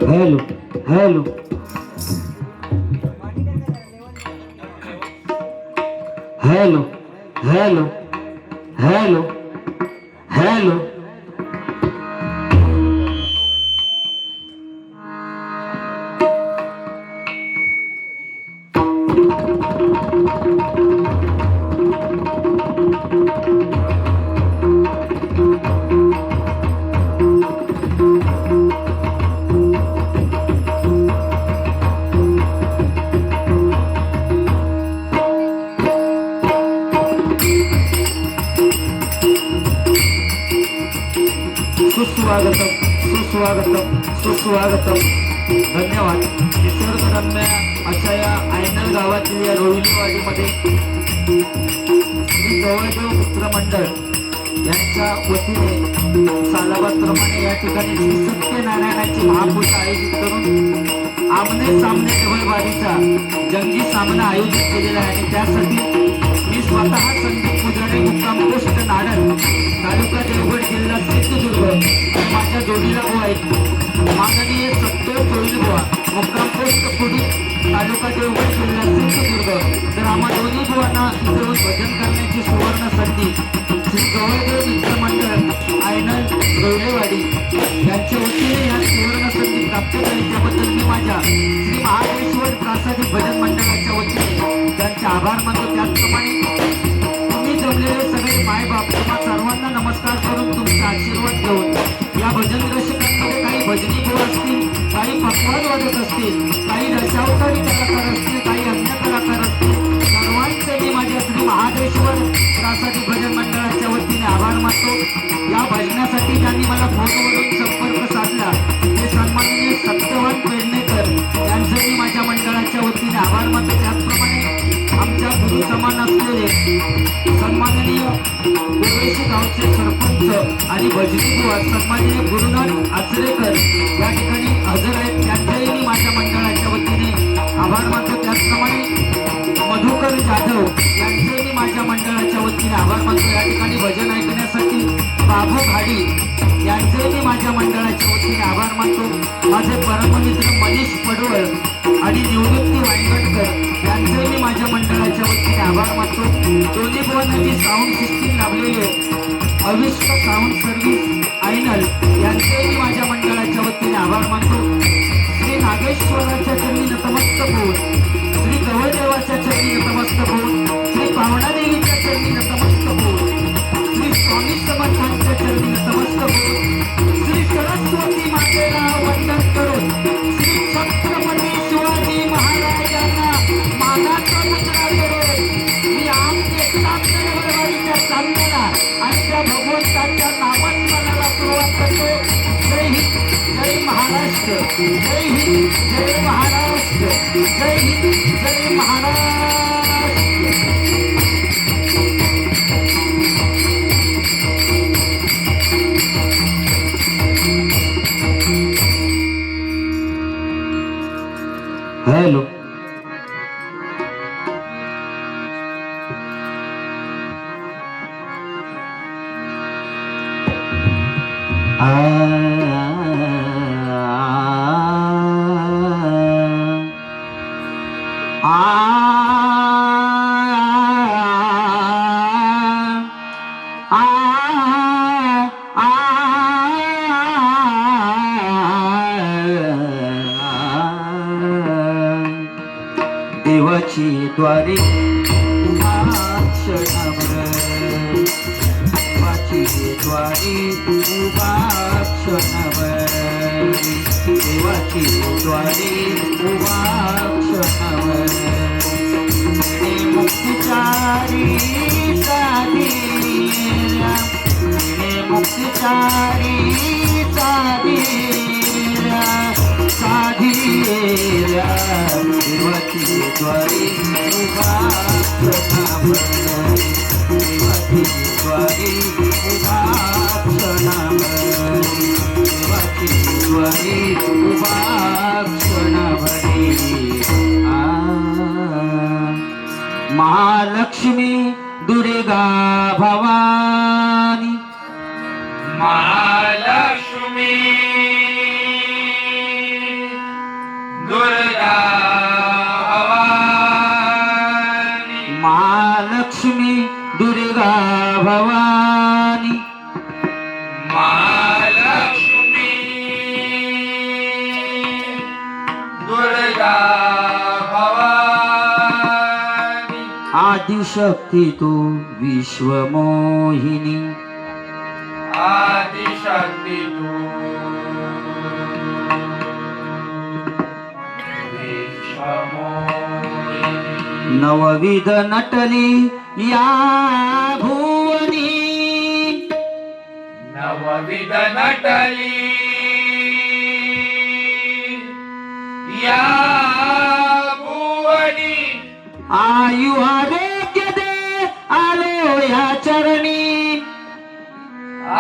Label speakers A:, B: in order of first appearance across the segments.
A: Hello hello hello hello hello hello सुस्वागतम सुस्वागतम सुस्वागतम. धन्यवाद. निसर्गरम्य अशा या आयनल गावातील या रोहिणीवाडीमध्ये श्री गवळदेव मित्रमंडळ यांच्या वतीने सालाबादप्रमाणे या ठिकाणी श्री सत्यनारायणाची महापूजा आयोजित करून आमने सामने डबलबाजीचा जंगी सामना आयोजित केलेला आहे. आणि त्यासाठी मी स्वतः संदीप पुजारी मुक्काम पोस्ट नाडर तालुका देवगड जिल्हा सिंधुदुर्ग माझ्या जोडीला बुवा आहेत माननीय सत्तर जोडील बुवा मुक्काम पोस्ट पुढील तालुका देवगड जिल्हा सिंधुदुर्ग. तर आम्हा दोन्ही बुवांना इथे भजन करण्याची सुवर्ण संधी श्री गवळदेव मित्रमंडळ आयनल रोहिलेवाडी यांच्या वतीने या सुवर्ण संधी प्राप्त झाली. त्याबद्दल मी माझ्या श्री महादेश्वर प्रासादिक भजन मंडळाच्या वतीने त्यांचे आभार मानतो. त्याचप्रमाणे तुम्ही जमलेले सगळे मायबाप तुम्हा सर्वांना नमस्कार करून तुमचा आशीर्वाद घेऊन या भजन रसिकांमध्ये काही भजनी गुरु असतील, काही पक्वाद वादक असतील, काही दशावतारी कलाकार असतील, काही अन्य कलाकार असतील, सर्वांचे मी माझ्या श्री महादेश्वर प्रासादिक भजन मंडळाच्या वतीने आभार मानतो. या भजनासाठी ज्यांनी मला फोनवरून संपर्क साधला ते सन्माननीय सत्यवान पेडणेकर यांचे मी माझ्या मंडळाच्या वतीने आभार मानतो. त्याचप्रमाणे आमच्या गुरु समान असलेले सन्माननीय गोरेशी गावचे सरपंच आणि भजनी बुवा सन्माननीय गुरुनाथ आचरेकर या ठिकाणी हजर आहेत. त्यांचेही मी माझ्या मंडळाच्या वतीने आभार मानतो. त्याचप्रमाणे मधुकर जाधव यांचे मी माझ्या मंडळाच्या वतीने आभार मानतो. या ठिकाणी भजन ऐकण्यासाठी बाबू घाडी यांचे मी माझ्या मंडळाच्या वतीने आभार मानतो. माझे परममित्र मनीष पडवळ आणि निवृत्ती वायंगणकर यांचे मी माझ्या मंडळाच्या वतीने आभार मानतो. दोन्ही बुवांना मी साऊंड सिस्टीम लाभलेले अविष्ट साऊंड सर्व्हिस आयनल यांचे मी माझ्या मंडळाच्या वतीने आभार मानतो. श्री नागेश्वराच्या चरणी नतमस्तक होऊन, श्री गवळदेवाच्या चरणी नतमस्तक होऊन, श्री पावणादेवीच्या चरणी नतमस्तक होऊन, श्री स्वामी समर्थांच्या चरणी नतमस्तक होऊन, श्री सरस्वती मातेला वंदन करून, श्री छत्रपती शिवाजी महाराजांना मानाचा मुद्रा करून मी आमचे सामनेवाडीच्या सामन्याला आणि त्या भगवंताच्या नामस्मरणाला सुरुवात करतो. जय हिंद, जय महाराष्ट्र, जय हिंद, जय महाराष्ट्र, जय हिंद, जय महाराष्ट्र. हॅलो देवाची द्वारे उभा क्षणभर, देवाची द्वारे उभा क्षणभर, देवाची द्वारे उभा क्षणभर. मुक्तिचारी साधीरा, मुक्तिचारी साधीरा, साधीरा देवाची द्वारे उभा क्षणभर, देवाची द्वारे उभा क्षणभर, देवाची द्वारे उभा क्षणभरी. महालक्ष्मी दुर्गा भवानी,
B: महालक्ष्मी दुर्गा भवानी,
A: महालक्ष्मी दुर्गा भवानी,
B: महालक्ष्मी दुर्गा भवानी.
A: आदिशक्ती तू विश्वमोहिनी,
B: आदिशक्ती तू विश्वमोहिनी.
A: नवविध नटली या भुवनी,
B: नवविध नटली या भुवनी
A: आयु आरोग्य दे आलो या चरणी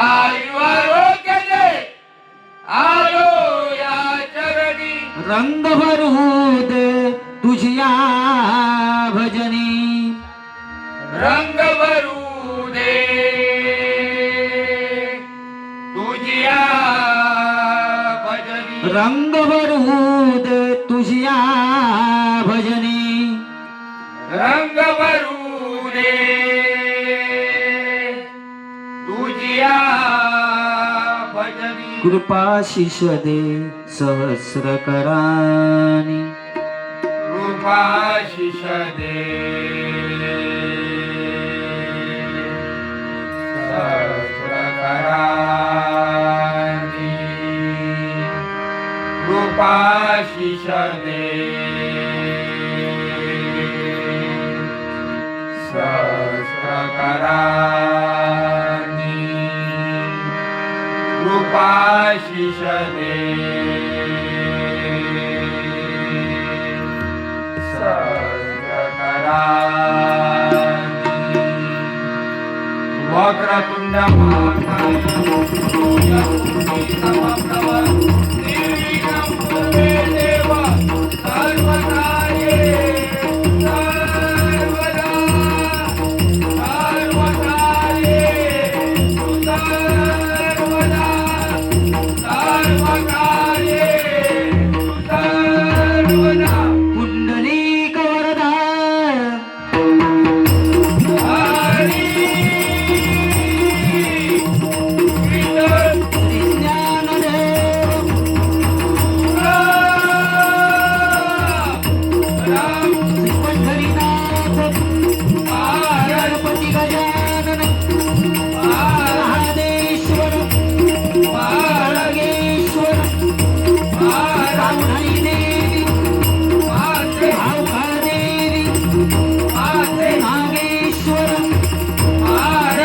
B: आयु आरोग्य दे आलो या चरणी
A: रंग भरू दे तुझ्या भजनी
B: रंग भरू दे तुझ्या भजनी
A: रंग भरू दे तुझ्या भजनी
B: रंग भरू दे तुझ्या भजनी
A: कृपाशीष दे सहस्र करानी
B: कृपाशिष दे सहस्रकरानी कृपाशिष दे सहस्रकरानी कृपाशिष दे वक्रतुंड महाकाय सूर्यकोटि समप्रभ निर्विघ्नं कुरु देव सर्वकार्येषु सर्वदा सर्वकार्येषु सर्वदा सर्वकार्येषु सर्वदा
A: पुंडलीक वरदा गणपती गजानन महादेश्वर महारागेश्वर रामधाई देवी भावकादेवी नागेश्वर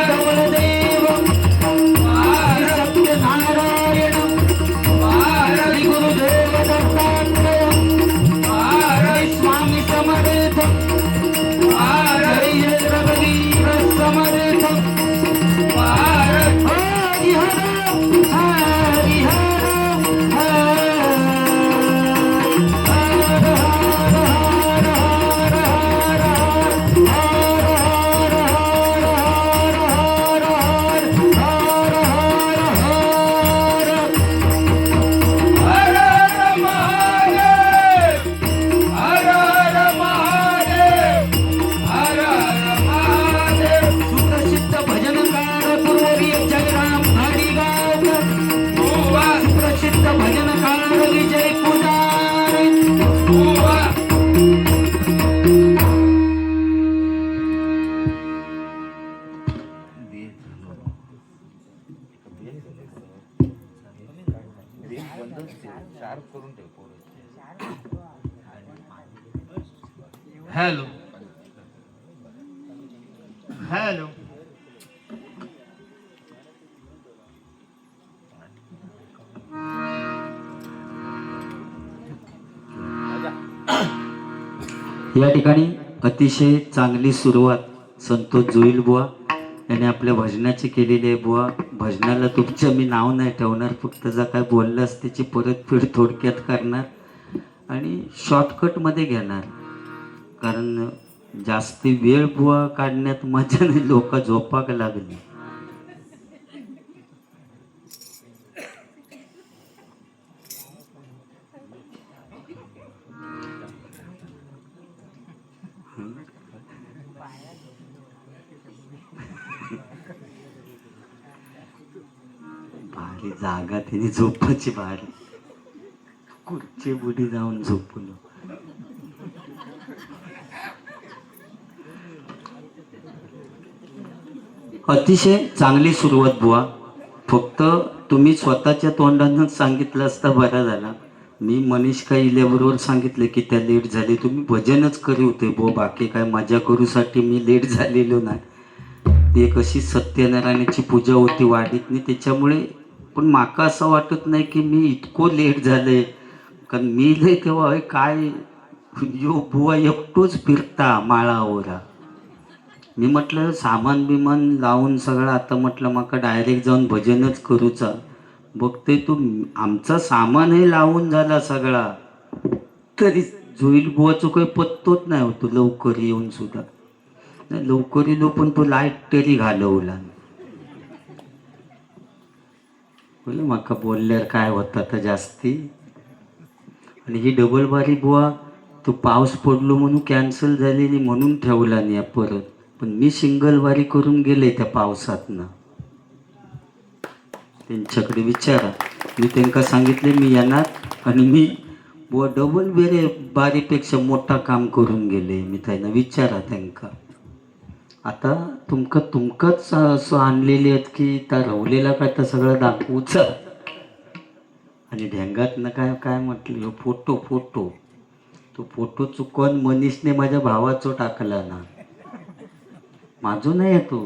A: गौरदेव सत्यनारायण श्री गुरुदेव दत्तात्रय स्वामी समर्थ जय रघुवीर समर्थ हरिहर हरिहर
B: हर हर महादेव हर हर महादेव हर हर महादेव
A: सुप्रसिद्ध भजनकार पूर्वी जयराम घाडीगावकर
B: बुवा
A: सुप्रसिद्ध भजनकार विजय पुजारी
B: बुवा हॅलो हॅलो
A: या ठिकाणी अतिशय चांगली सुरुवात संतोष जोईल बुवा याने आपल्या भजनाची केलेली आहे बुवा. भजनाला तुमचं मी नाव नाही ठेवणार, फक्त जर काय बोललास त्याची परतफेड थोडक्यात करणार आणि शॉर्टकटमध्ये घेणार, कारण जास्ती वेळ बुवा काढण्यात मजा नाही, लोक झोपाक लागली. भारी जागा तिने झोपायची, भारी कुठची बुडी जाऊन झोपलो. अतिशय चांगली सुरुवात बुवा. फक्त तुम्ही स्वतःच्या तोंडानं सांगितलं असता बरा झाला. मी मनीष काही इल्याबरोबर सांगितलं की त्या लेट झाली, तुम्ही भजनच करी होते बुवा, बाकी काय मजा करूसाठी मी लेट झालेलो नाही. एक अशी सत्यनारायणाची पूजा होती वाडीतनी, त्याच्यामुळे पण माका असं वाटत नाही की मी इतको लेट झाले, कारण मी लय तेव्हा "अय, काय यो बुवा एकटोच फिरता माळावरा." मी म्हटलं सामान बिमान लावून सगळं, आता म्हटलं माका डायरेक्ट जाऊन भजनच करूचा. बघते तू आमचा सामानही लावून झाला सगळा, तरी जोईल बुवाचो काही पत्तोच नाही होतो लवकर येऊन सुद्धा. नाही लवकर येलो पण तो लाईट तरी घालवला. बोले माका बोलल्यावर काय होता तर जास्ती. आणि ही डबल बारी बुवा तो पाऊस पडलो म्हणून कॅन्सल झालेली म्हणून ठेवला नाही परत. पण मी सिंगल वारी करून गेले त्या पावसातनं. त्यांच्याकडे विचारा, मी त्यांना सांगितले मी येणार आणि मी बुवा डबल बेरे बारीपेक्षा मोठा काम करून गेले. मी त्यांना विचारा त्यांका. आता तुमकंच असं आणलेले आहेत की त्या रवलेला काय तर सगळं दाखवूच. आणि ढेंगातनं काय काय म्हटलं फोटो फोटो, तो फोटो चुकवून मनीषने माझ्या भावाचो टाकला ना, माझो नाही तो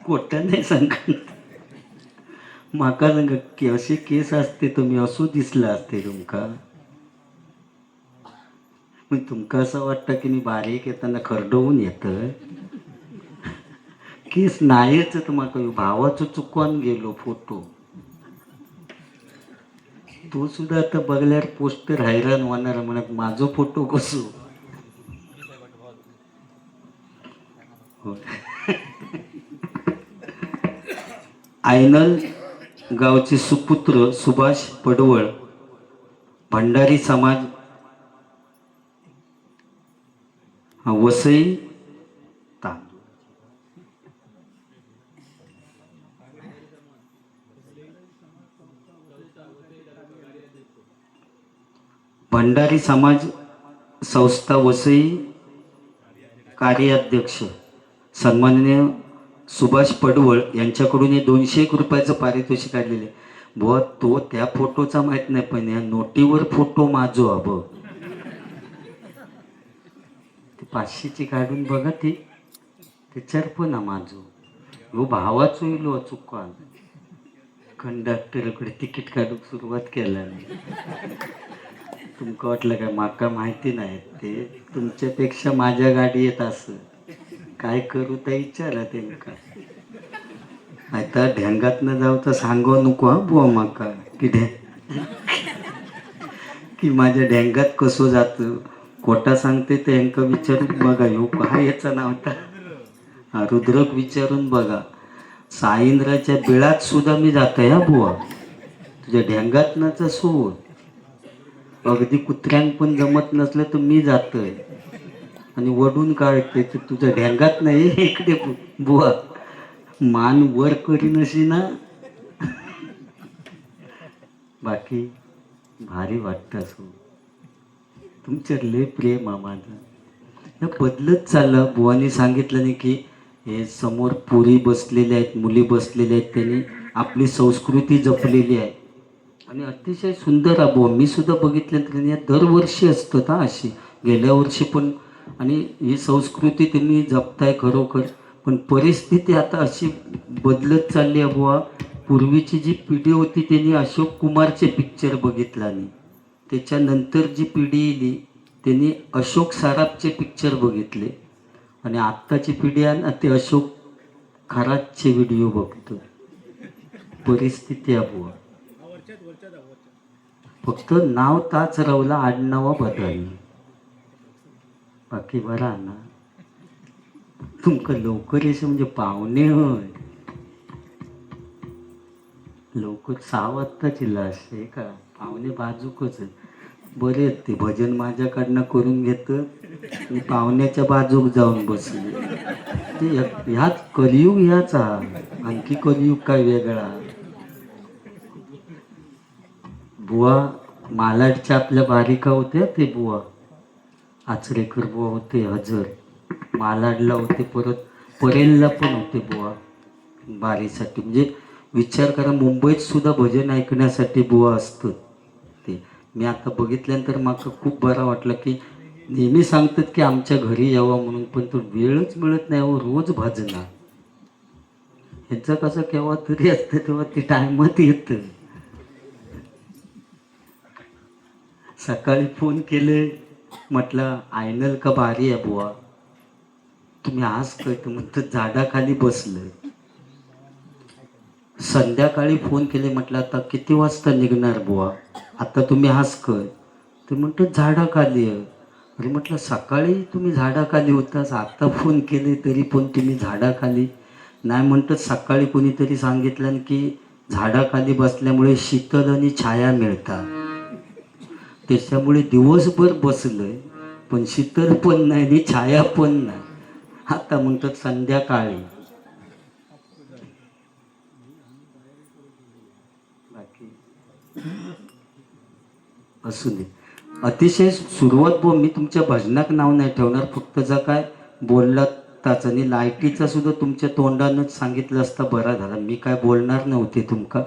A: खोटं नाही सांगत. माका सांग की असे केस असते तुम्ही असो दिसला असते तुमका. मग तुमका असं वाटतं की मी बारीक येताना खरडवून येतं. केस नाहीच तुम्हाला भावाचं चुकवून गेलो फोटो. तो सुद्धा आता बघल्यावर पोस्टर हैराण होणार म्हणत माझो फोटो कसो. आयनल गावचे सुपुत्र सुभाष पडवळ, भंडारी समाज, वसई तांदूळ. भंडारी समाज संस्था वसई कार्याध्यक्ष सन्माननीय सुभाष पडवळ यांच्याकडून हे 201 रुपयाचं पारितोषिक काढलेले. बुवा तो त्या फोटोचा माहित नाही पण या नोटीवर फोटो माझो अब 500ची काढून बघा ती, त्याच्यावर पण माझो हो भावाचो इलो चुका. कंडक्टरकडे तिकीट काढून सुरुवात केला नाही. तुमका वाटलं काय माका माहिती नाही, ते तुमच्यापेक्षा माझ्या गाडी येत असं काय करू तर विचारा त्यांका. आता ढेंगातनं जाऊ तर सांगू नको हा बुवा माका की माझ्या ढेंगात कसं जातं. खोटा सांगते ते यांका विचारून बघा. ह्यो काय याचं नाव होता रुद्रक, विचारून बघा. साईंद्राच्या बिळात सुद्धा मी जातोय हा बुवा. तुझ्या ढेंगातनच सोड, अगदी कुत्र्यांक पण जमत नसलं तर मी जातोय आणि वडून काढते. तर तुझ्या ढेंगात नाही इकडे बुवा, मान वर करी नशी ना. बाकी भारी वाटतं असो, तुमच्यावर लय प्रेम आहे माझं. बदलत चाललं. बुवानी सांगितलं नाही की हे समोर पोरी बसलेल्या आहेत, मुली बसलेल्या आहेत, त्यांनी आपली संस्कृती जपलेली आहे आणि अतिशय सुंदर आहे बुवा. मी सुद्धा बघितल्यानंतर या दरवर्षी असतं ना अशी, गेल्या वर्षी पण. आणि ही संस्कृती तुम्ही जपताय खरोखर. पण परिस्थिती आता अशी बदलत चालली आहे बुवा. पूर्वीची जी पिढी होती त्यांनी अशोक कुमारचे पिक्चर बघितला नाही, त्याच्यानंतर जी पिढी येली त्यांनी अशोक सराफचे पिक्चर बघितले आणि आत्ताची पिढी आहे ना ते अशोक खरातचे व्हिडिओ बघतो. परिस्थिती आहे बुवा. फक्त नाव ताच रावला, आडनावा बदलली. बाकी बरा ना. तुमका लवकर येसे म्हणजे पाहुणे होय. लवकर 6 वाजताची लाश आहे का, पाहुणे बाजूकच आहे. बरे आहेत ते, भजन माझ्याकडनं करून घेतं आणि पाहुण्याच्या बाजूक जाऊन बसले. ते ह्याच कलियुग ह्याचा, आणखी कलियुग काय वेगळा. बुवा मालाडच्या आपल्या बारिका होत्या ते बुवा आचरेकर बुवा होते, हजर मालाडला होते, परत परेलला पण होते बुवा बारीसाठी. म्हणजे विचार करा, मुंबईत सुद्धा भजन ऐकण्यासाठी बुवा असतं ते. मी आता बघितल्यानंतर मला खूप बरं वाटलं की नेहमी सांगतात की आमच्या घरी यावा म्हणून, पण तो वेळच मिळत नाही हो. रोज भजना ह्याचं कसं केव्हा तरी असतं, तेव्हा ते टायमात येतं. सकाळी फोन केले, म्हटलं आयनल का भारी आहे बुवा, तुम्ही आज कळतं म्हणतं झाडाखाली बसलं. संध्याकाळी फोन केले, म्हटलं आता किती वाजता निघणार बुवा, आता तुम्ही आज कळ, ते म्हणतं झाडाखाली आहे. अरे म्हटलं सकाळी तुम्ही झाडाखाली होतास, आता फोन केले तरी पण तुम्ही झाडाखाली नाही. म्हणतात सकाळी कोणीतरी सांगितलं की झाडाखाली बसल्यामुळे शीतल आणि छाया मिळतात, त्याच्यामुळे दिवसभर बसलोय पण शीतल पण नाही आणि छाया पण नाही. आता म्हणतात संध्याकाळी. बाकी असू दे. अतिशय सुरुवात मी तुमच्या भजनाक नाव नाही ठेवणार, फक्त जर काय बोललात ताच आणि लाईटीचा सुद्धा तुमच्या तोंडानंच सांगितलं असता बरा झाला. मी काय बोलणार नव्हते तुमका,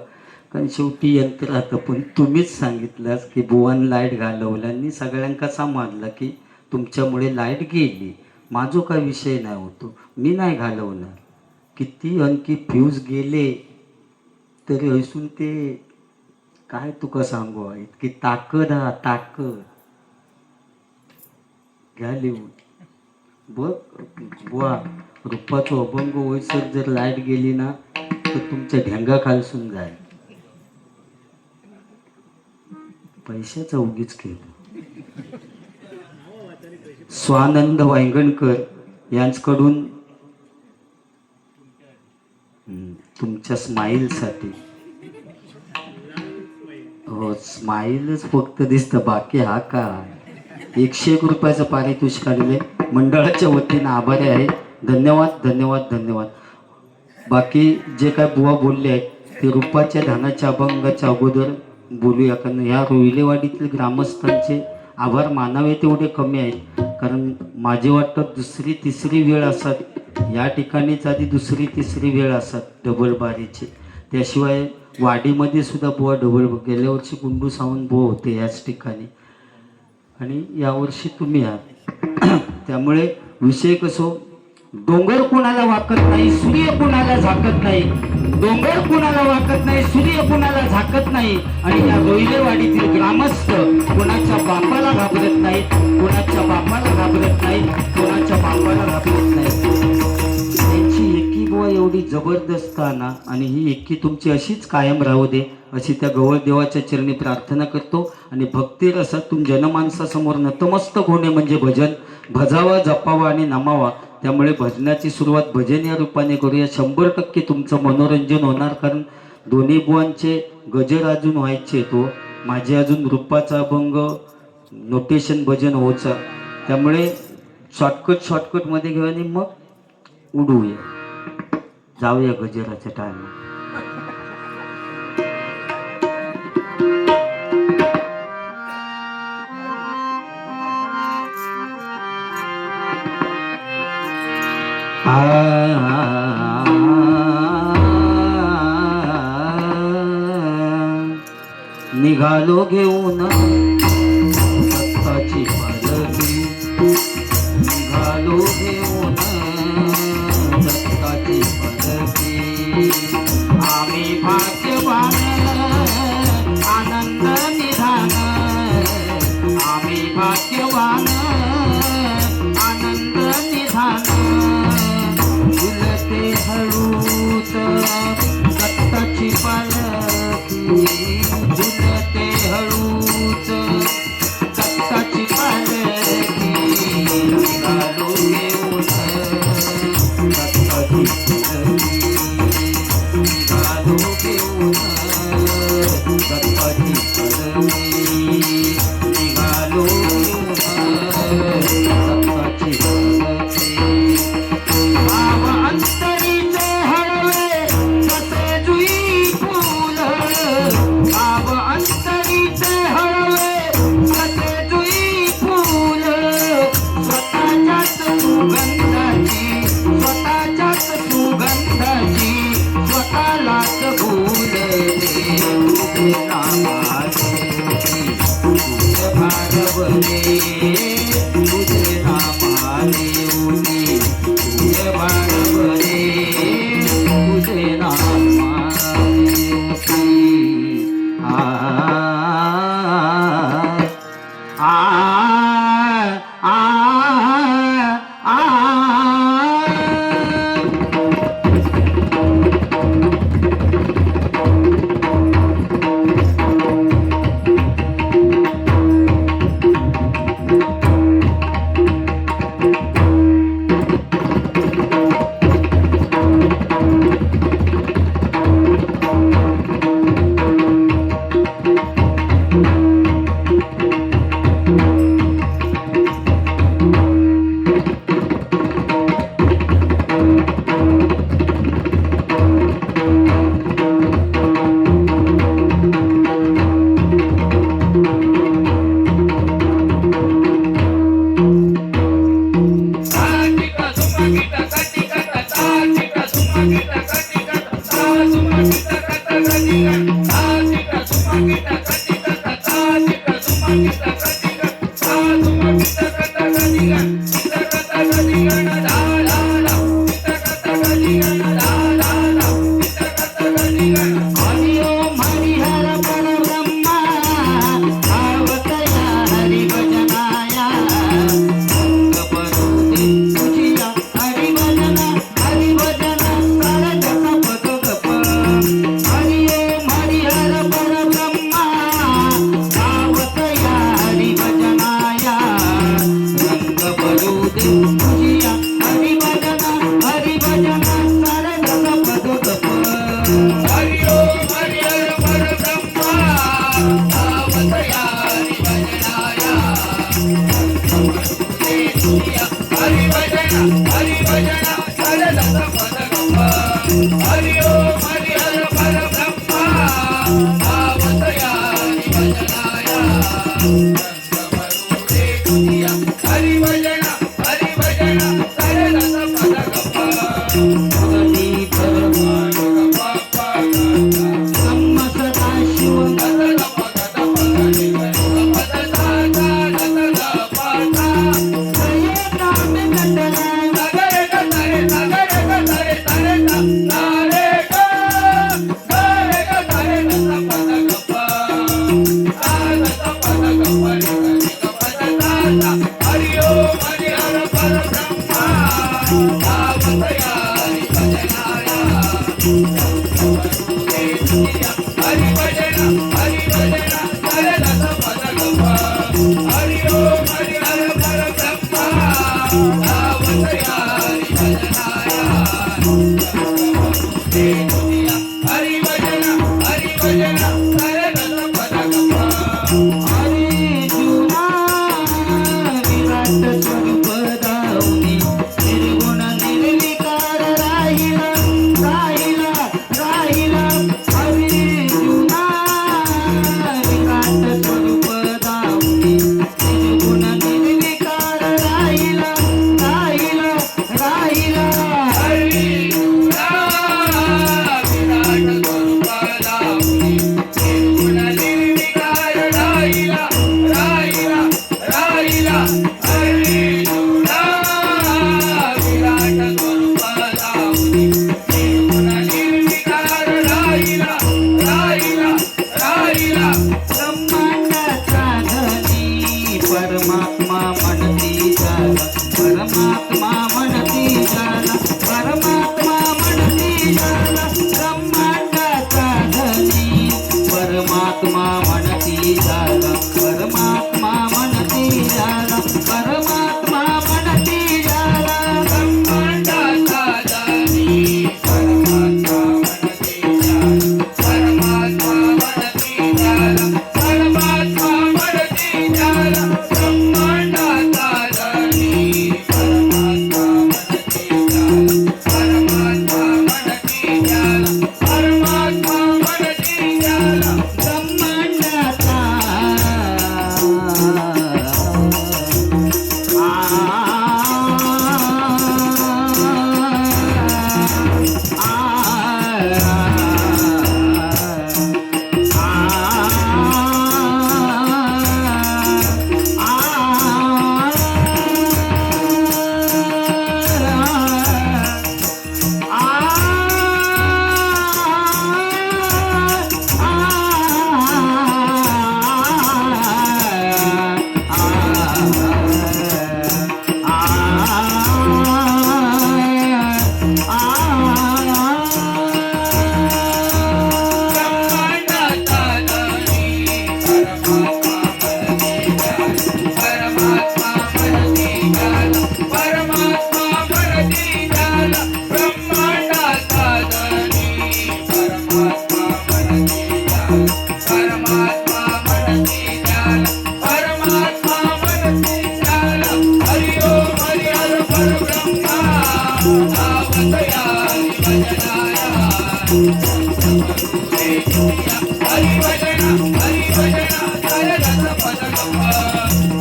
A: कारण शेवटी यंत्र राहतं. पण तुम्हीच सांगितलंस की बुवान लाईट घालवलं आणि सगळ्यांका समजलं की तुमच्यामुळे लाईट गेली. माझो काय विषय नाही होतो, मी नाही घालवणार. किती आणखी फ्यूज गेले तरी हसून ते काय तुका सांगू, इतकी ताकद हा ताकद. घ्या लिहून बघ बुवा, रूपाचं अभंग होईसर जर लाईट गेली ना तर तुमच्या ढेंगा खालसून जाईल. पैशाचा उगीच केलं. स्वानंद वांगणकर यांच्याकडून तुमच्या स्माईलसाठी, हो स्माईलच फक्त दिसतं, बाकी हा का 101 रुपयाचं पारितोषिक आलेले मंडळाच्या वतीनं आभारी आहे. धन्यवाद धन्यवाद धन्यवाद. बाकी जे काय बुवा बोलले आहेत ते रूपाच्या धानाच्या अभंगाच्या अगोदर बोलूया, कारण ह्या रोहिलेवाडीतील ग्रामस्थांचे आभार मानावे तेवढे कमी आहेत. कारण माझे वाटतं दुसरी तिसरी वेळ असतात या ठिकाणीच, आधी दुसरी तिसरी वेळ असतात डबल बारीचे. त्याशिवाय वाडीमध्ये सुद्धा बुवा डबल, गेल्या वर्षी गुंडू सावंत बुवा होते याच ठिकाणी आणि यावर्षी तुम्ही आहात. त्यामुळे विषय कसो, डोंगर कोणाला वाकत नाही, सूर्य कोणाला झाकत नाही. डोंगर कोणाला वाकत नाही, सूर्य कोणाला झाकत नाही. आणि या रोहिलेवाडीतील ग्रामस्थ कोणाच्या बापाला घाबरत नाहीत, कोणाच्या बापाला घाबरत नाहीत, कोणाच्या बापाला घाबरत नाहीत. त्यांची एकी बुवा एवढी जबरदस्त ना, आणि ही एकी तुमची अशीच कायम राहू दे अशी त्या गवळदेवाच्या चरणी प्रार्थना करतो. आणि भक्ती रसातून जनमानसासमोर नतमस्तक होणे म्हणजे भजन. भजावा, जपावा आणि नमावा. त्यामुळे भजनाची सुरुवात भजन या रूपाने करूया. 100% तुमचं मनोरंजन होणार, कारण दोन्ही बुवांचे गजर अजून व्हायचे, तो माझे अजून रूपाचा अभंग नोटेशन भजन व्हायचा. त्यामुळे शॉर्टकटमध्ये घेऊ आणि मग उडूया, जाऊया गजराच्या टायमा. निघालो घेऊन दत्ताची पालखी, निघालो घेऊन दत्ताची पालखी. आम्ही भाग्यवान आनंद निधान, आम्ही भाग्यवान आनंद निधान. झुलते हळूच दत्ताची पालखी, झुलते हळूच दत्ताची पालखी.
B: काटिका सुमगिता काटिका काटिका सुमगिता काटिका सुमगिता काटिका काटिका सुमगिता काटिका काटिका सुमगिता काटिका सुमगिता काटिका काटिका ला ला ला काटिका ला ला ला काटिका
A: हरि ओम हरिहर परब्रह्मा आवतया हरिभजनाया अंगपरोदे तुझिया हरिभजना हरिभजना सरजस पदगप हरि ओम हरिहर परब्रह्मा आवतया हरिभजनाया अंगपरोदे तुझिया हरिभजना हरिभजना सरजस पदगप
B: हरि ओम हरि हर परब्रह्मा आवतया हरिभजनाया हरि भजना सरलस पदगप हरि ओम हरि हर परब्रह्मा आवतया हरिभजनाया हरि भजना सरलस पदगप
A: हरि ब्रह्म सदाशिव जय नाम नटला
B: हरि ओम हरि हर परब्रह्मा आवतया हरिभजनाया हरि भजना सरलस पदगप हरि ओम हरि हर परब्रह्मा आवतया हरिभजनाया हरि भजना सरलस पदगप
A: अर्जुना विराट स्वरूप दाऊनी निर्गुण निर्विकार राहिला राहिला राहिला अर्जुना विराट स्वरूप दाऊनी निर्गुण निर्विकार राहिला राहिला राहिला ब्रह्मांडाचा धनी परमात्मा म्हणती झाला परमात्मा म्हणती झाला परमात्मा म्हणती झाला ब्रह्मांडाचा धनी परमात्मा म्हणती झाला परमात्मा म्हणती झाला परमात्मा म्हणती झाला
B: ब्रह्मांडाचा धनी परमात्मा म्हणती परमात्मा म्हणती परमात्मा म्हणती ब्रह्मांडाचा धनी परमात्मा म्हणती परमात्मा म्हणती परमात्मा म्हणती
A: ब्रह्मांडाचा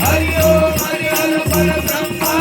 B: हरि ओम हरि हर परब्रह्मा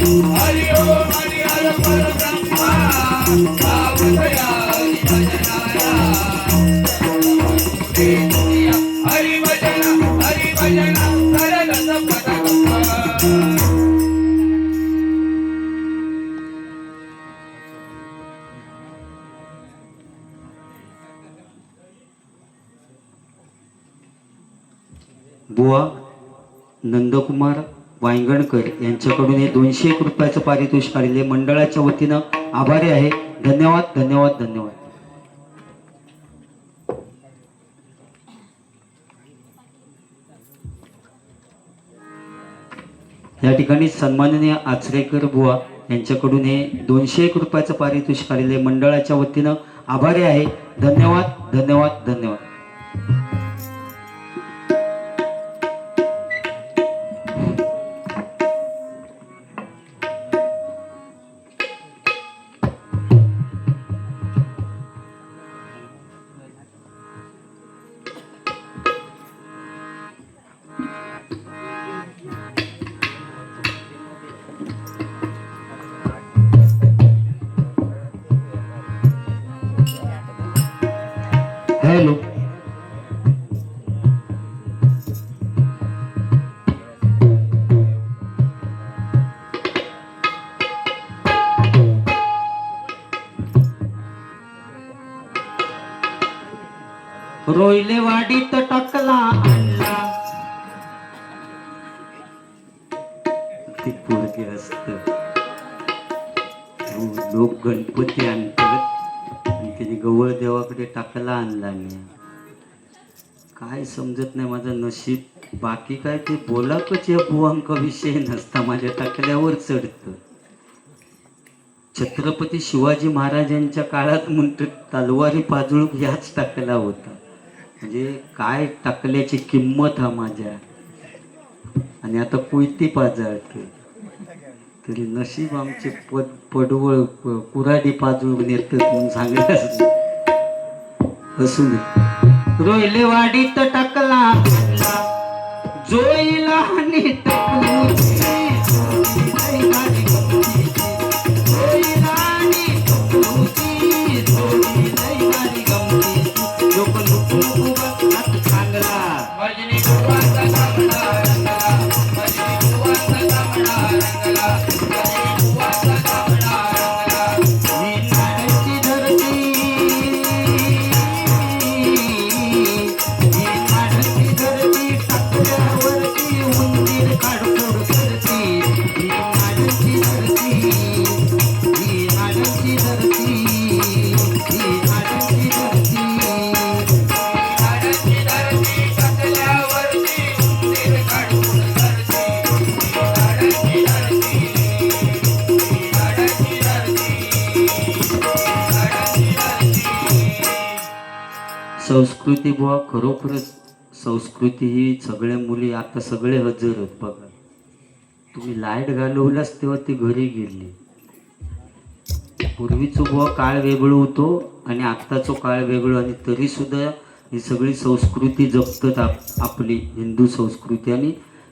B: हरि ओम हरि हर परब्रह्मा सावधया हरि भजनाया हरि भजन सरलत पदकंबा
A: बुवा नंदकुमार वांगणकर यांच्याकडून हे 201 रुपयाचं पारितोषिक आलेले मंडळाच्या वतीनं आभारी आहे. धन्यवाद धन्यवाद धन्यवाद. या ठिकाणी सन्माननीय आचरेकर बुवा यांच्याकडून हे 201 रुपयाचं पारितोषिक आलेले मंडळाच्या वतीनं आभारी आहे. धन्यवाद धन्यवाद धन्यवाद. हॅलो रोयले वाडीत टाकला आणला ते पोरगे असत लोक गणपती आणतात आणि त्याने गवळ देवाकडे टाकला आणला नाही. काय समजत नाही माझं नशीब. बाकी काय ते बोलाकच या बुवांक विषय नसता माझ्या टाकल्यावर चढत. छत्रपती शिवाजी महाराजांच्या काळात म्हणतात तलवारी पाजळूक याच टाकला होता. म्हणजे काय टाकल्याची किंमत हा माझ्या. आणि आता कोयती पाजाळते तरी नशीब आमचे पडवळ कुराडी पाजळूक नेत म्हणून सांगत असू दे. रोयले वाडीत टाकला जोईला आणि
B: भजनी गुरुवाचा सामना रंगला भजनी गुरुवाचा सामना रंगला भजनी गुरुवाचा सामना रंगला
A: संस्कृती बुवा खरोखरच संस्कृती ही सगळ्या मुली आता सगळे हजर आहेत. बघा तुम्ही लाईट घालवलाच तेव्हा ती घरी गेली. पूर्वीचं बुवा काळ वेगळं होतो आणि आत्ताचं काळ वेगळं आणि तरी सुद्धा ही सगळी संस्कृती जपतात आपली हिंदू संस्कृती. आणि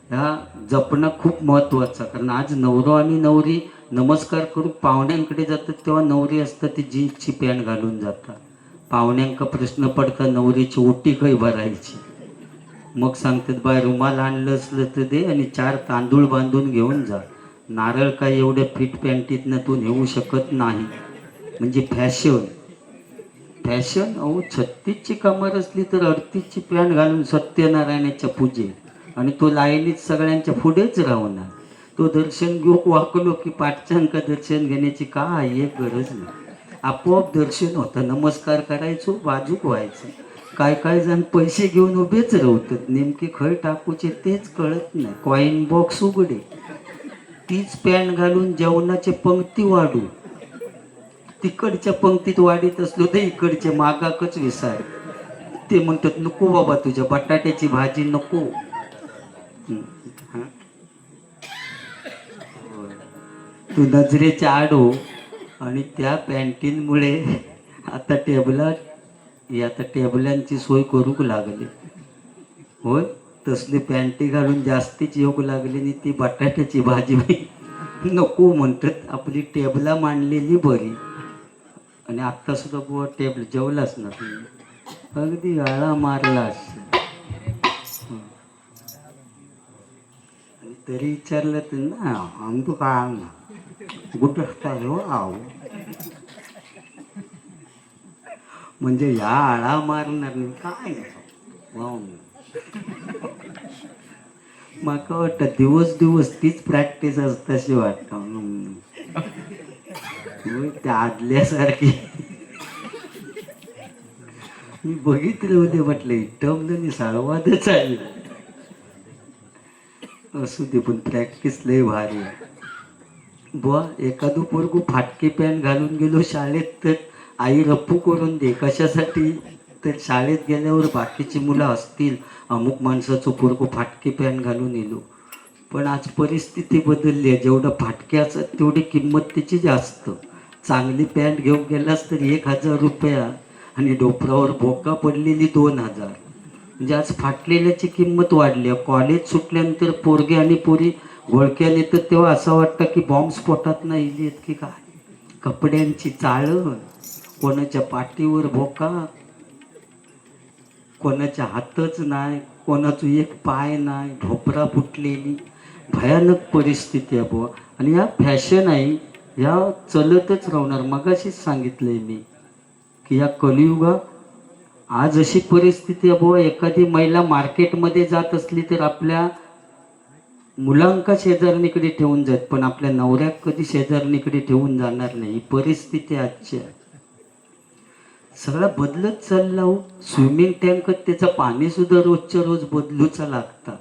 A: ह्या जपणं खूप महत्त्वाचं. कारण आज नवरा आणि नवरी नमस्कार करून पाहुण्यांकडे जातात तेव्हा नवरी असतात ती जीन्सची पॅन्ट घालून जातात. पाहुण्यांका प्रश्न पडता नवरीची ओटी काही भरायची. मग सांगतात बाय रुमाल आणलं असलं तर दे आणि 4 तांदूळ बांधून घेऊन जा. नारळ काय एवढ्या फिट पॅन्टीतनं तू नेऊ शकत नाही. म्हणजे फॅशन फॅशन. अहो 36ची कमर असली तर 38ची पॅन्ट घालून सत्यनारायणाच्या पूजे आणि तो लाईनीत सगळ्यांच्या पुढेच राहणार. तो दर्शन घेऊ वाकलो की पाठच्यांका दर्शन घेण्याची काय एक गरज नाही. आपोआप दर्शन होतं. नमस्कार करायचो बाजूक व्हायचं. काय काय जण पैसे घेऊन उभेच राहतात. नेमके खय टाकूचे तेच कळत नाही. कॉईन बॉक्स उघडे तीच पॅन्ट घालून जेवणाचे पंक्ती वाढू. तिकडच्या पंक्तीत वाढीत असलो तर इकडचे मागाकच विसार. ते म्हणतात नको बाबा तुझ्या बटाट्याची भाजी नको. तू नजरेच्या आडो आणि त्या पॅन्टीनमुळे आता टेबलांची सोय करूक लागली. होय तसली पॅन्टी घालून जास्तीच योग लागली आणि ती बटाट्याची भाजी नको म्हणतात, आपली टेबला मांडलेली बरी. आणि आत्ता सुद्धा बुवा टेबल जेवलाच ना तुम्ही, अगदी आळा मारलास. आणि तरी विचारलं तर ना आमचं काय ना कुठं काय हो आहो, म्हणजे या आळा मारणार नाही काय वाव. माका वाटतं दिवस दिवस तीच प्रॅक्टिस असताशी वाटतं. त्या आदल्यासारखी मी बघितले होते, म्हटलं इटमलं साळवाद चाललं. असू दे, पण प्रॅक्टिस लय भारी आहे बुवा. एखादं पोरगू फाटके पॅन्ट घालून गेलो शाळेत तर आई रप्पू करून दे. कशासाठी? तर शाळेत गेल्यावर बाकीची मुलं असतील, अमुक माणसाचं पोरगू फाटके पॅन्ट घालून येलो. पण आज परिस्थिती बदलली आहे, जेवढं फाटक्याचं तेवढी किंमत त्याची जास्त. चांगली पॅन्ट घेऊन गेलास तर 1,000 रुपया आणि डोपरावर बोका पडलेली 2,000. म्हणजे आज फाटलेल्याची किंमत वाढली आहे. कॉलेज सुटल्यानंतर पोरगे आणि पोरी घोळक्याने तर तेव्हा असं वाटतं की बॉम्ब स्फोटात नाही इलेत की काय. कपड्यांची चाळण, कोणाच्या पाठीवर भोका, कोणाच्या हातच नाही, कोणाचं एक पाय नाही, ढोपरा फुटलेली. भयानक परिस्थिती आहे बुवा. आणि या फॅशन आहे, ह्या चलतच राहणार. मगाशीच सांगितलंय मी की या कलियुगा आज अशी परिस्थिती आहे बुवा, एखादी महिला मार्केटमध्ये जात असली तर आपल्या मुलांका शेजारणीकडे ठेवून जात, पण आपल्या नवऱ्याक कधी शेजारणीकडे ठेवून जाणार नाही. ही परिस्थिती आजची आहे. सगळं बदलत चालला हो. स्विमिंग टँक त्याचं पाणी सुद्धा रोजच्या रोज बदलूचा लागतात.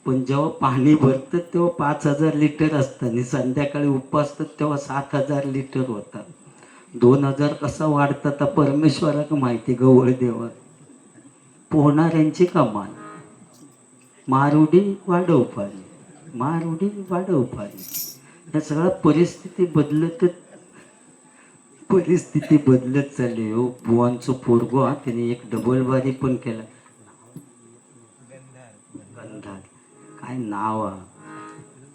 A: पण जेव्हा पाणी भरतं तेव्हा 5,000 लिटर असतं आणि संध्याकाळी उपवासतात तेव्हा 7,000 लिटर होतात. 2,000 कसा वाढतात तर परमेश्वराक माहिती. गवळ देवा पोहणाऱ्यांची कमाल. मारुडी वाढव पाणी, मारुडी वाढव पाणी. या सगळ्या परिस्थिती बदलत चालली हो. बुवांचं पोरगो त्याने एक डबल बारी पण केला. गंधार काय नाव आहे,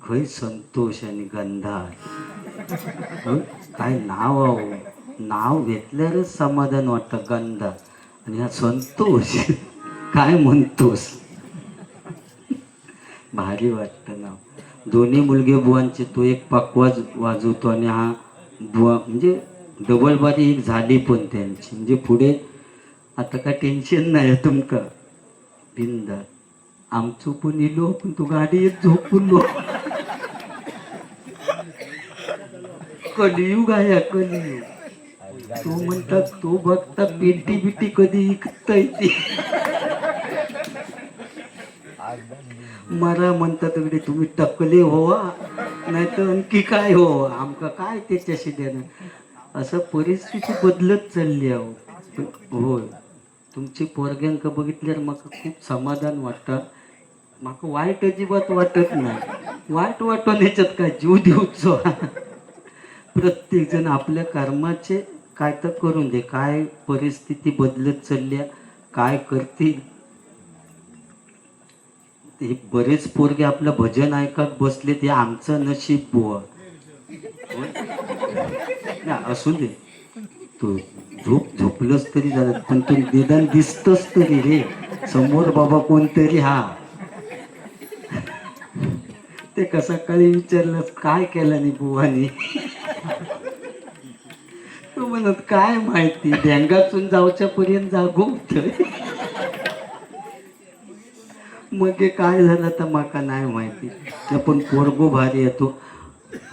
A: खय संतोष आणि गंधार काय नाव आहे. नाव घेतल्यावरच समाधान वाटतं. गंधार आणि हा संतोष काय म्हणतोस. भारी वाटतं नाव. दोन्ही मुलगे बुवांचे, तो एक पकवाज वाजवतो आणि हा बुवा म्हणजे डबल बारी एक झाली पण त्यांची. म्हणजे पुढे आता काय टेन्शन नाही तुमका. बिंदास आमचं पण इलो, पण तू गाडीत झोपून लो. कलियुग आहे कलियुग. तो म्हणतात तो बघता पेटी बिटी कधी इकता येते. मला म्हणतात तिकडे तुम्ही टकले होवा नाही तर आणखी काय होवा, आमका काय त्याच्याशी देणं. असं परिस्थिती बदलत चालली आहे. होय, तुमची पोरग्यांका बघितल्यावर मग खूप समाधान वाटतं. माका वाईट अजिबात वाटत नाही. वाईट वाटून याच्यात काय जीव देऊचो. प्रत्येक जण आपल्या कर्माचे काय तर करून दे. काय परिस्थिती बदलत चालल्या, काय करतील. हे बरेच पोरगे आपलं भजन ऐकत बसले, ते आमचं नशीब बुवा. असू दे, तू झोपलंच तरी झालं, पण तू निदान दिसतोस तरी रे समोर बाबा कोणतरी. हा ते का सकाळी विचारलं काय केलं नाही बुवानी, तू म्हणत काय माहिती डेंगातून जाऊच्या पर्यंत जागो. मग हे काय झालं तर माका नाही माहिती. पण पोरगो भारी येतो.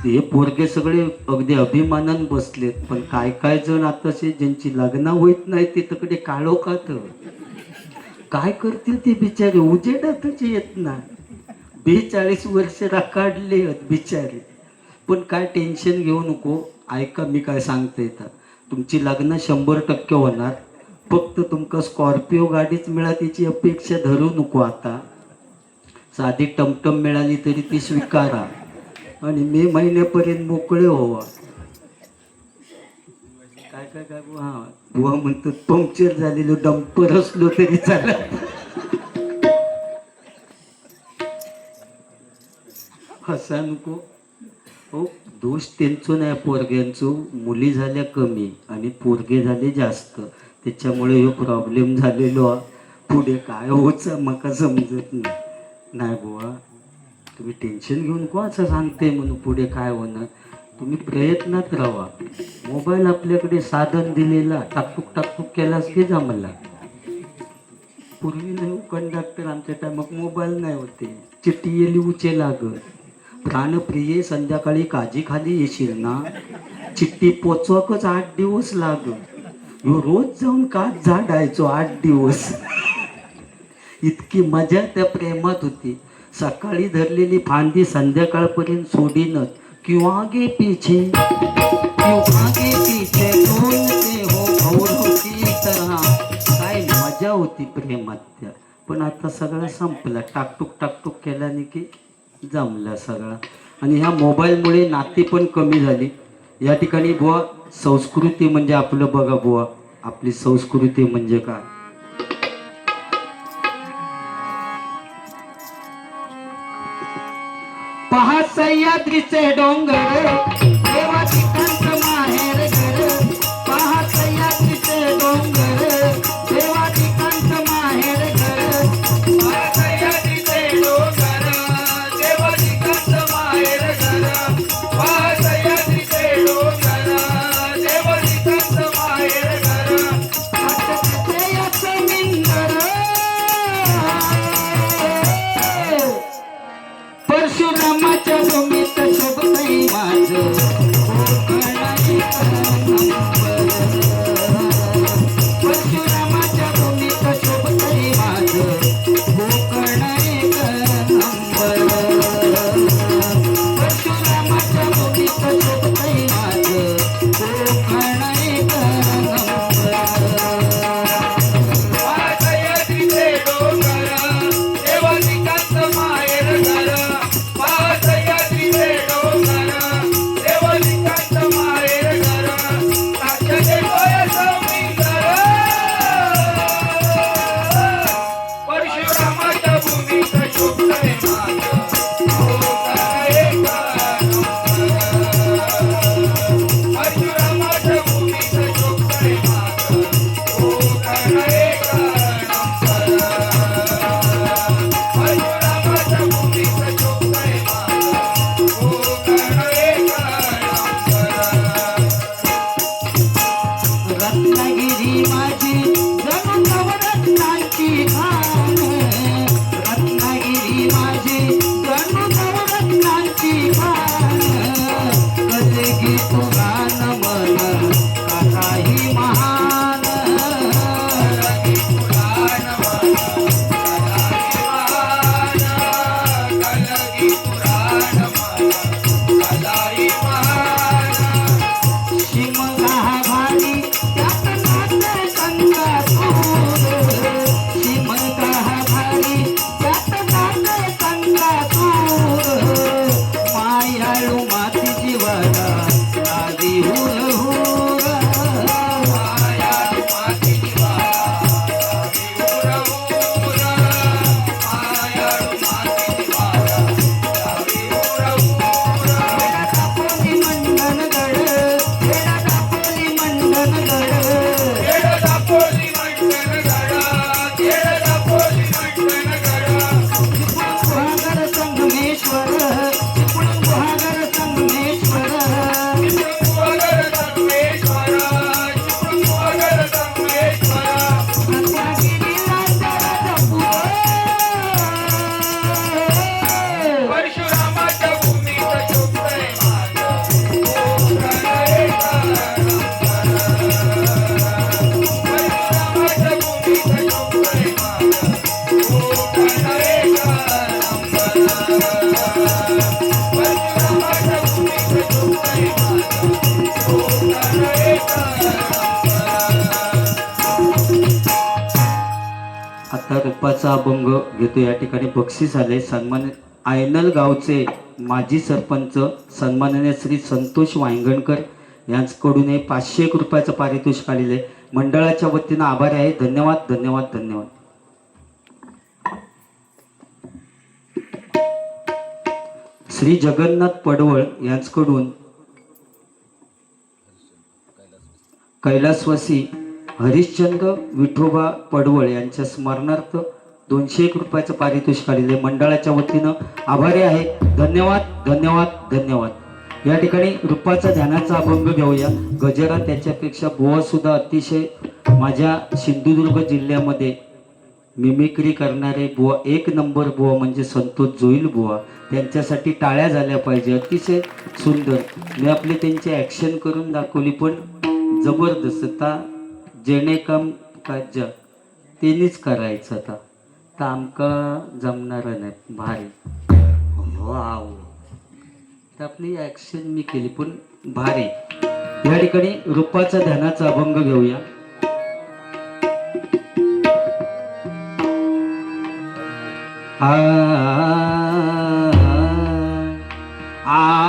A: हे पोरगे सगळे अगदी अभिमानान बसलेत. पण काय काय जण आताचे ज्यांची लग्न होत नाही ते तिकडे काळोखात काय करतील ते बिचारे. उजेडातच येत नाही. 42 वर्ष काढले बिचारे. पण काय टेन्शन घेऊ नको. ऐका मी काय सांगते येतात. तुमची लग्न 100% होणार. फक्त तुमका स्कॉर्पिओ गाडीच मिळाली त्याची अपेक्षा धरू नको. आता साधी टमटम मिळाली तरी ती स्वीकारा आणि मे महिन्यापर्यंत मोकळे व्हावा. काय काय काय हा बुवा म्हणतात पंक्चर झालेलं डंपर असलो तरी चालत. हसा नको.
C: हो, दोष त्यांचं नाही पोरग्यांचं, मुली झाल्या कमी आणि पोरगे झाले जास्त, त्याच्यामुळे ह्यो प्रॉब्लेम झालेलो हा. पुढे काय होचं मका समजत नाही बुवा. तुम्ही टेन्शन घेऊन को असं सांगते म्हणून पुढे काय होणार. तुम्ही प्रयत्नात राहा. मोबाईल आपल्याकडे साधन दिलेला, टाकटूक टाकटूक केलास की जमला. पूर्वी नाही कंडक्टर आमच्या टायमात मोबाईल नाही होते, चिठ्ठी येली उचे लागत. प्राणप्रिये संध्याकाळी काजी खाली येशील ना, चिठ्ठी पोचवाकच 8 दिवस लागत. ह्यो रोज जाऊन काच झाडायचो 8 दिवस. इतकी मजा त्या प्रेमात होती. सकाळी धरलेली फांदी संध्याकाळपर्यंत सोडीनच. क्यों आगे पीछे ढूंढते हो भौरों की तरह. काय मजा होती प्रेमात त्या. पण आता सगळं संपलं, टाकटूक टाकटूक केल्याने की जमला सगळा. आणि ह्या मोबाईलमुळे नाती पण कमी झाली. या ठिकाणी बुवा संस्कृती म्हणजे आपलं बघा बुवा, आपली संस्कृती म्हणजे काय. पहा सह्याद्रीचे डोंगर, देवाची कंठ माहेर घर. पहा सह्याद्रीचे डोंगर, देवाची कंठ माहेर घर.
B: पासयाचे डोंगर, देवाची कंठ माहेर घर. पासयाचे डोंगर, देवाची कंठ माहेर घर.
C: आटकते या समिंदर, परशुरामाच्या भूमीत शोभतय माझं कोकणाई नंबर. परशुरामाच्या भूमीत शोभतय माझं कोकणाई नंबर. परशुरामाच्या भूमीत शोभतय माझं कोकणाई नंबर.
B: पासयाचे डोंगर, देवाची कंठ माहेर घर. पासयाचे डोंगर, देवाची कंठ माहेर घर. साक्षात डोळे समुद्र, परशुरामाच्या भूमीत शोभतय माझं कोकण एक नंबर. परशुरामाच्या भूमीत शोभतय माझं कोकण एक नंबर. परशुरामाच्या भूमीत शोभतय माझं कोकण एक नंबर.
C: रत्नागिरी माझी जणू नवरत्नांची खाण. रत्नागिरी माझी जणू नवरत्नांची खाण. कलगी पुराण मन काही महान.
B: कलगी पुराण मन कलगी पुराण मन कलाई महान.
C: शिमगा भारी त्यात नाचे संगासूर. शिमगा भारी त्यात नाचे संगासूर. मायाळू माती जीवाला लावी हुर हुर.
B: मायाळू माती जीवाला लावी हुर हुर. मायाळू माती जीवाला लावी हुर हुर.
C: वेडा दापोली मंडनगड, वेडा दापोली मंडनगड.
B: खेड दापोली मंडनगड, खेड दापोली मंडनगड.
C: चिपळूण गुहागर संगमेश्वर, चिपळूण गुहागर संगमेश्वर.
B: चिपळूण संगमेश्वर, चिपळूण संगमेश्वर.
C: रत्नागिरीला जरा जपू.
B: परशुरामाच्या भूमीत शोभतय माझं कोकण एक नंबर. परशुरामाच्या भूमीत शोभतय माझं कोकण एक नंबर. परशुरामाच्या भूमीत शोभतय माझं कोकण एक नंबर.
C: आता रूपाचा अभंग घेतो. या ठिकाणी बक्षीस आले. सन्मान आयनल गावचे माजी सरपंच सन्माननीय श्री संतोष वांगणकर यांच्याकडून 501 रुपयाचं पारितोषिक आलेलं आहे. मंडळाच्या वतीनं आभार आहे. धन्यवाद धन्यवाद धन्यवाद. श्री श्री जगन्नाथ पडवळ यांच्याकडून कैलासवासी हरिश्चंद्र विठोबा पडवळ यांच्या स्मरणार्थ 201 रुपयाचं पारितोषिक आलेले मंडळाच्या वतीनं आभारी आहे. धन्यवाद धन्यवाद धन्यवाद. या ठिकाणी रूपाचा ध्यानाचा अभंग घेऊया. गजरा त्याच्यापेक्षा बुवा सुद्धा अतिशय माझ्या सिंधुदुर्ग जिल्ह्यामध्ये मिमिक्री करणारे बुवा, एक नंबर बुवा म्हणजे संतोष जोईल बुवा. त्यांच्यासाठी टाळ्या झाल्या पाहिजे. अतिशय सुंदर. मी आपली त्यांची ॲक्शन करून दाखवली पण जबरदस्त. आता जेणे काम काज्या त्यांनीच करायचं. आता तर आमका जमणार नाही. भारी वाव. तर आपली ॲक्शन मी केली पण भारी. या ठिकाणी रूपाचा ध्यानाचा अभंग घेऊया. आ आ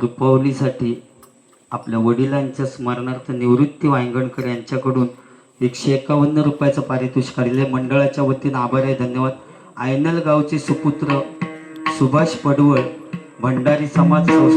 C: रुपवलीसाठी आपल्या वडिलांच्या स्मरणार्थ निवृत्ती वांगणकर यांच्याकडून 151 रुपयाचं पारितोषिक आलेले मंडळाच्या वतीनं आभार आहे, धन्यवाद. आयनल गावचे सुपुत्र सुभाष पडवळ भंडारी समाज